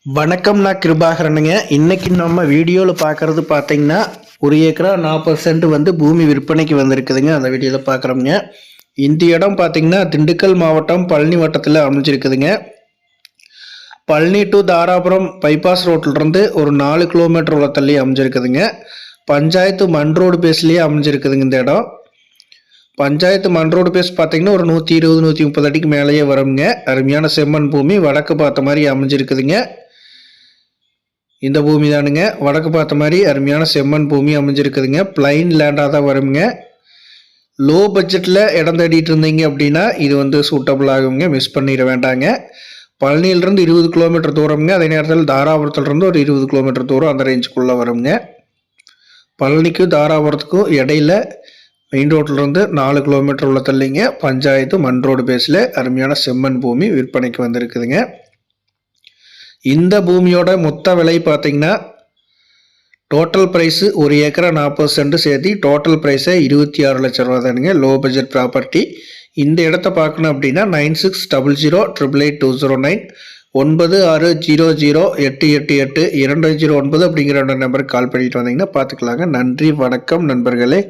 வணக்கம், நான் கிருபாகரனுங்க. இன்னைக்கு நம்ம வீடியோவில் பார்க்குறது பார்த்தீங்கன்னா 1 ஏக்கரா 40 சென்ட் வந்து பூமி விற்பனைக்கு வந்திருக்குதுங்க. அந்த வீடியோவில் பார்க்குறோம்ங்க. இந்த இடம் பார்த்தீங்கன்னா திண்டுக்கல் மாவட்டம் பழனி வட்டத்தில் அமைஞ்சிருக்குதுங்க. பழனி டு தாராபுரம் பைபாஸ் ரோட்டிலிருந்து ஒரு 4 கிலோமீட்டர் உள்ள தள்ளி அமைஞ்சிருக்குதுங்க. பஞ்சாயத்து மண் ரோடு பேஸ்லேயே அமைஞ்சிருக்குதுங்க இந்த இடம். பஞ்சாயத்து மண் ரோடு பேஸ் பார்த்தீங்கன்னா ஒரு 120-130 அடிக்கு மேலேயே வருங்க. அருமையான செம்மண் பூமி, வடக்கு பார்த்த மாதிரி அமைஞ்சிருக்குதுங்க. இந்த பூமி தானுங்க, வடக்கு பார்த்த மாதிரி அருமையான செம்மண் பூமி அமைஞ்சிருக்குதுங்க. பிளைன் லேண்டாக தான் வருங்க. லோ பட்ஜெட்டில் இடம் தேடிட்டு இருந்தீங்க அப்படின்னா இது வந்து சூட்டபிள் ஆகுங்க, மிஸ் பண்ணிட வேண்டாங்க. பழனியிலிருந்து 20 கிலோமீட்டர் தூரம்ங்க. அதே நேரத்தில் தாராபுரத்துலேருந்து ஒரு 20 கிலோமீட்டர் தூரம் அந்த ரேஞ்சுக்குள்ளே வருங்க. பழனிக்கும் தாராபுரத்துக்கும் இடையில மெயின் ரோட்லேருந்து 4 கிலோமீட்டர் உள்ள தள்ளிங்க பஞ்சாயத்து மண் ரோடு பேஸில் அருமையான செம்மண் பூமி விற்பனைக்கு வந்திருக்குதுங்க. இந்த பூமியோட மொத்த விலை பார்த்தீங்கன்னா டோட்டல் ப்ரைஸு 1 ஏக்கரா 40 சென்ட் சேர்த்து டோட்டல் ப்ரைஸை 26 லட்ச ரூபா தானுங்க. Low budget property. இந்த இடத்த பார்க்கணும் அப்படின்னா 9600888209 9600888209 அப்படிங்கிற நம்பருக்கு கால் பண்ணிட்டு வந்தீங்கன்னா பார்த்துக்கலாங்க. நன்றி, வணக்கம் நண்பர்களே.